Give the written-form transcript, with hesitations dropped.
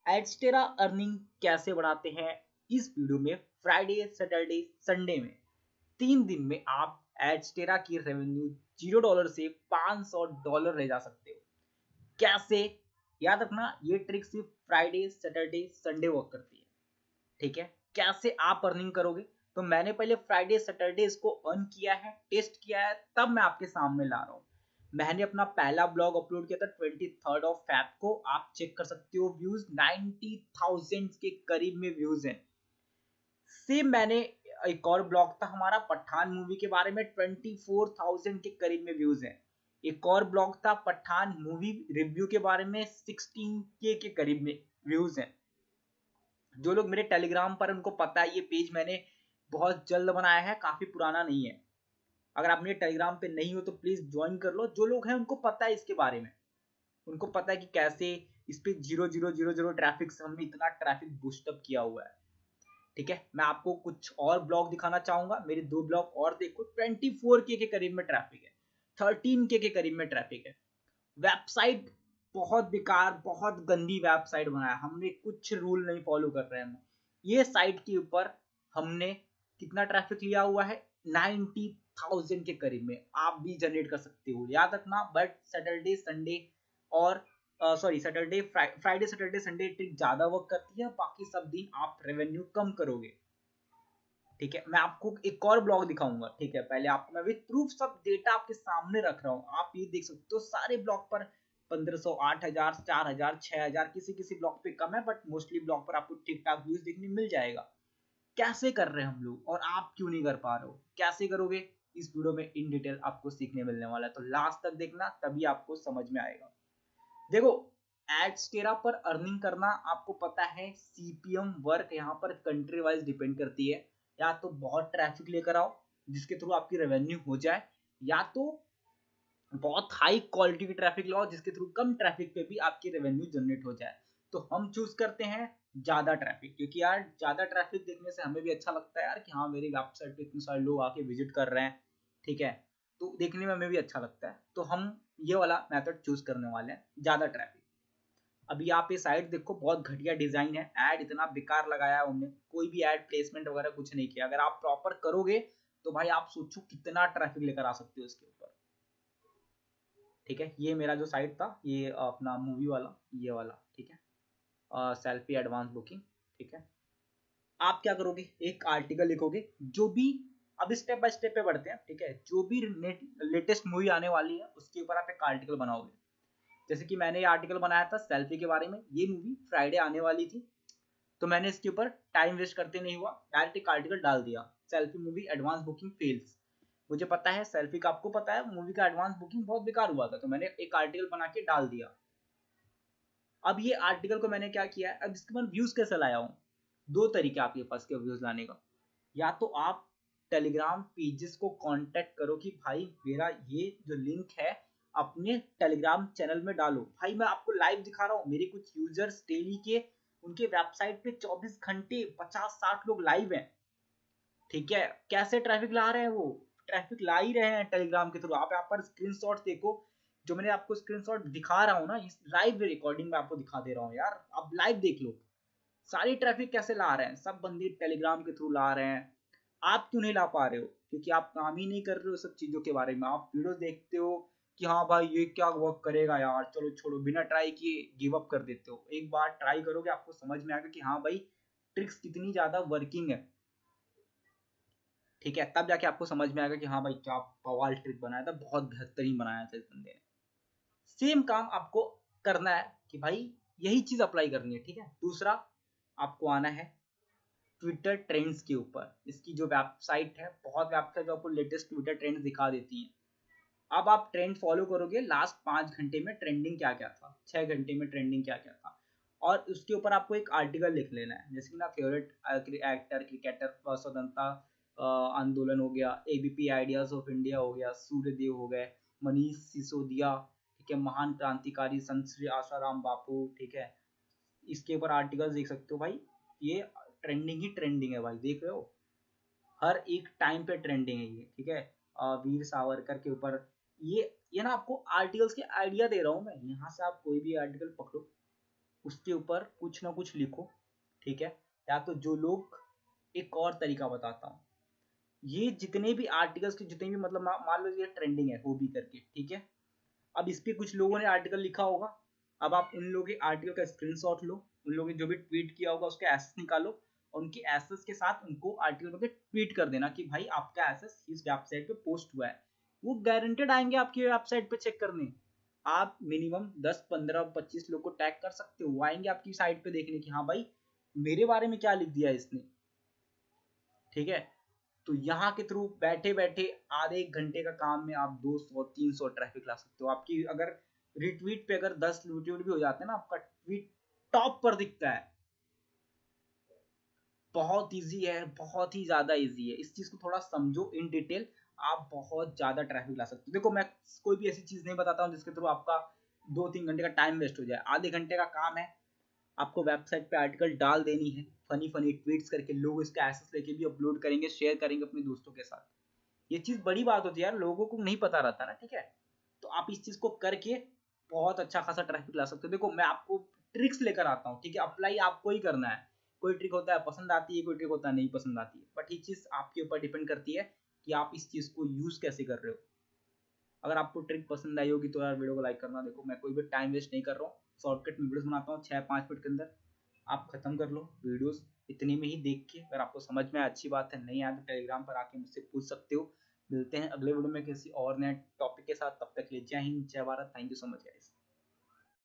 Adsterra earning कैसे बढ़ाते हैं इस वीडियो में। फ्राइडे सैटरडे संडे में 3 दिन में आप एडस्टेरा की रेवेन्यू $0 से $500 ले जा सकते हो। कैसे? याद रखना ये ट्रिक सिर्फ फ्राइडे सैटरडे संडे वर्क करती है। ठीक है, कैसे आप अर्निंग करोगे? तो मैंने पहले फ्राइडे सैटरडे इसको अर्न किया है, टेस्ट किया है, तब मैं आपके सामने ला रहा हूँ। मैंने अपना पहला ब्लॉग अपलोड किया था 23 फेब को, आप चेक कर सकते हो। व्यूज 90,000 के करीब में व्यूज हैं। सेम मैंने एक और ब्लॉग था हमारा पठान मूवी के बारे में, 24,000 के करीब में व्यूज हैं। एक और ब्लॉग था पठान मूवी रिव्यू के बारे में, 16K के करीब में व्यूज हैं। जो लोग मेरे टेलीग्राम पर, उनको पता है ये पेज मैंने बहुत जल्द बनाया है, काफी पुराना नहीं है। अगर आप मेरे टेलीग्राम पे नहीं हो तो प्लीज ज्वाइन कर लो। जो लोग हैं उनको पता है इसके बारे में, उनको पता है कि कैसे इस पे 0,000 ट्रैफिक से हमने इतना ट्रैफिक बूस्टअप किया हुआ है। ठीक है, मैं आपको कुछ और ब्लॉग दिखाना चाहूंगा। मेरे 2 ब्लॉग और देखो, 24K के करीब में ट्रैफिक है, 13K के करीब में ट्रैफिक है। वेबसाइट बहुत बेकार, बहुत गंदी वेबसाइट बनाया हमने, कुछ रूल नहीं फॉलो कर रहे हैं हम। ये साइट के ऊपर हमने कितना ट्रैफिक लिया हुआ है? 90,000 के करीब में। आप भी जनरेट कर सकते हो, याद रखना। बट सैटरडे संडे और Saturday Friday Saturday Sunday trick ज्यादा वर्क करती है, बाकी सब दिन आप रेवेन्यू कम करोगे। ठीक है, मैं आपको एक और ब्लॉग दिखाऊंगा। ठीक है, पहले आपको मैं विद प्रूफ सब डेटा आपके सामने रख रहा हूँ, आप ये देख सकते हो। सारे ब्लॉग पर 1500, 8000, 4000, 6000, किसी किसी ब्लॉग पे कम है, बट मोस्टली ब्लॉग पर आपको ठीक ठाक व्यूज देखने मिल जाएगा। कैसे कर रहे हैं हम लोग और आप क्यों नहीं कर पा रहे हो? कैसे करोगे इस वीडियो में इन डिटेल आपको सीखने मिलने वाला है, तो लास्ट तक देखना, तभी आपको समझ में आएगा। देखो, एडस्टेरा पर अर्निंग करना आपको पता है, सीपीएम वर्क यहाँ पर कंट्री वाइज डिपेंड करती है। या तो बहुत ट्रैफिक लेकर आओ जिसके थ्रू आपकी रेवेन्यू हो जाए, या तो बहुत हाई क्वालिटी की ट्रैफिक लाओ जिसके थ्रू कम ट्रैफिक पे भी आपकी रेवेन्यू जनरेट हो जाए। तो हम चूज करते हैं ज्यादा ट्रैफिक, क्योंकि यार ज्यादा ट्रैफिक देखने से हमें भी अच्छा लगता है यार कि हाँ मेरी वेबसाइट पे इतने सारे लोग आके विजिट कर रहे हैं। ठीक है, तो देखने में हमें भी अच्छा लगता है, तो हम ये वाला मेथड चूज करने वाले हैं, ज्यादा ट्रैफिक। अभी आप ये साइट देखो, बहुत घटिया डिजाइन है, एड इतना बेकार लगाया है उन्होंने, कोई भी एड प्लेसमेंट वगैरह कुछ नहीं किया। अगर आप प्रॉपर करोगे तो भाई आप सोचो कितना ट्रैफिक लेकर आ सकते हो इसके ऊपर। ठीक है, ये मेरा जो साइट था, ये अपना मूवी वाला, ये वाला। ठीक है, सेल्फी एडवांस बुकिंग। ठीक है, आप क्या करोगे? एक आर्टिकल लिखोगे जो भी, अब स्टेप बाय स्टेप पे बढ़ते हैं। ठीक है, जो भी लेटेस्ट मूवी आने वाली है उसके ऊपर आप एक आर्टिकल बनाओगे। जैसे कि मैंने ये आर्टिकल बनाया था सेल्फी के बारे में, ये मूवी फ्राइडे आने वाली थी, तो मैंने इसके ऊपर टाइम वेस्ट करते नहीं हुआ, डायरेक्ट एक आर्टिकल डाल दिया, selfie movie advance booking fails. मुझे पता है सेल्फी का, आपको पता है मूवी का एडवांस बुकिंग बहुत बेकार हुआ था, तो मैंने एक आर्टिकल बना के डाल दिया। अब ये आर्टिकल को मैंने क्या किया है, अब इसके बाद व्यूज कैसे लाया हूँ? 2 तरीके आपके पास के व्यूज लाने का। या तो आप टेलीग्राम पेजेस को कांटेक्ट करो कि भाई मेरा ये जो लिंक है अपने टेलीग्राम चैनल में डालो। भाई मैं आपको लाइव दिखा रहा हूँ, मेरे कुछ यूजर्स डेली के उनके वेबसाइट पे 24 घंटे 50-60 लोग लाइव हैं। ठीक है, कैसे ट्रैफिक ला रहे हैं? वो ट्रैफिक ला ही रहे हैं टेलीग्राम के थ्रू। आप यहाँ पर स्क्रीनशॉट देखो, जो मैंने आपको स्क्रीनशॉट दिखा रहा हूँ ना, इस लाइव रिकॉर्डिंग में आपको दिखा दे रहा हूँ यार, आप लाइव देख लो। सारी ट्रैफिक कैसे ला रहे हैं, सब बंदे टेलीग्राम के थ्रू ला रहे हैं। आप क्यों नहीं ला पा रहे हो? क्योंकि आप काम ही नहीं कर रहे हो सब चीजों के बारे में। आप वीडियो देखते हो कि हाँ भाई ये क्या वर्क करेगा यार, चलो छोड़ो, बिना ट्राई किए गिव अप कर देते हो। एक बार ट्राई करोगे आपको समझ में आएगा कि हाँ भाई ट्रिक्स कितनी ज्यादा वर्किंग है। ठीक है, तब जाके आपको समझ में आएगा कि हाँ भाई क्या बवाल ट्रिक बनाया था, बहुत बेहतरीन बनाया था इस बंदे ने। सेम काम आपको करना है कि भाई यही चीज अप्लाई करनी है। ठीक है, दूसरा आपको आना है ट्विटर ट्रेंड्स के ऊपर। इसकी जो वेबसाइट है, बहुत वेबसाइट जो आपको लेटेस्ट ट्विटर ट्रेंड्स दिखा देती है। अब आप ट्रेंड फॉलो करोगे, लास्ट 5 घंटे में ट्रेंडिंग क्या क्या था, 6 घंटे में ट्रेंडिंग क्या क्या था, और उसके ऊपर आपको एक आर्टिकल लिख लेना है। जैसे कि ना फेवरेट एक्टर, क्रिकेटर, स्वतंत्रता आंदोलन हो गया, एबीपी आइडियाज ऑफ इंडिया हो गया, सूर्यदेव हो गए, मनीष सिसोदिया। ठीक है, महान क्रांतिकारी संत श्री आसाराम बापू। ठीक है, इसके ऊपर आर्टिकल देख सकते हो भाई, ये ट्रेंडिंग ही ट्रेंडिंग है भाई, देख रहे हो, हर एक टाइम पे ट्रेंडिंग है ये। ठीक है, वीर सावरकर के ऊपर ये ना आपको आर्टिकल्स के आइडिया दे रहा हूँ मैं, यहाँ से आप कोई भी आर्टिकल पकड़ो, उसके ऊपर कुछ ना कुछ लिखो, ठीक है। या तो जो लोग, एक और तरीका बताता हूँ, ये जितने भी आर्टिकल्स के जितने भी मतलब मान लो ये ट्रेंडिंग है हॉबी करके, ठीक है। अब इस पे कुछ लोगों ने आर्टिकल लिखा होगा, अब आप उन लोगों के आर्टिकल का स्क्रीनशॉट लो, उन लोगों ने जो भी ट्वीट किया होगा उसके एसेस निकालो, और उनके एसेस के साथ उनको आर्टिकल करके ट्वीट कर देना कि भाई आपका एसेस इस वेबसाइट पे पोस्ट हुआ है। वो गारंटेड आएंगे आपकी वेबसाइट पे चेक करने। आप मिनिमम 10 15 25 लोग को टैग कर सकते हो, वो आएंगे आपकी साइट पे देखने की हाँ भाई मेरे बारे में क्या लिख दिया इसने, ठीक है। तो यहाँ के थ्रू बैठे बैठे आधे एक घंटे का काम में आप 200 300 ट्रैफिक ला सकते हो। आपकी अगर रिट्वीट पे अगर 10 रिट्वीट भी हो जाते हैं ना, आपका ट्वीट टॉप पर दिखता है। बहुत इजी है, बहुत ही ज्यादा इजी है, इस चीज को थोड़ा समझो इन डिटेल, आप बहुत ज्यादा ट्रैफिक ला सकते हो। देखो मैं कोई भी ऐसी चीज नहीं बताता हूँ जिसके थ्रू आपका 2 3 घंटे का टाइम वेस्ट हो जाए। आधे घंटे का काम है, आपको वेबसाइट पे आर्टिकल डाल देनी है, फनी फनी ट्वीट्स करके लोग इसका एक्सेस लेके भी अपलोड करेंगे, शेयर करेंगे अपने दोस्तों के साथ। ये चीज बड़ी बात होती है यार, लोगों को नहीं पता रहता ना, ठीक है। तो आप इस चीज को करके बहुत अच्छा खासा ट्रैफिक ला सकते हो। देखो मैं आपको ट्रिक्स लेकर आता हूँ, ठीक है, अप्लाई आपको ही करना है। कोई ट्रिक होता है पसंद आती है, कोई ट्रिक होता है नहीं पसंद आती है, बट ये चीज आपके ऊपर डिपेंड करती है कि आप इस चीज को यूज कैसे कर रहे हो। अगर आपको ट्रिक पसंद आई होगी तो यार वीडियो को लाइक करना। देखो मैं कोई भी टाइम वेस्ट नहीं कर रहा हूँ, शॉर्टकट में वीडियोस बनाता हूँ 6 5 मिनट के अंदर, आप खत्म कर लो वीडियोस इतने में ही देख के। अगर आपको समझ में आया अच्छी बात है, नहीं आया तो टेलीग्राम पर आके मुझसे पूछ सकते हो। मिलते हैं अगले वीडियो में किसी और नए टॉपिक के साथ, तब तक के लिए जय हिंद जय Bharat, thank you so much guys.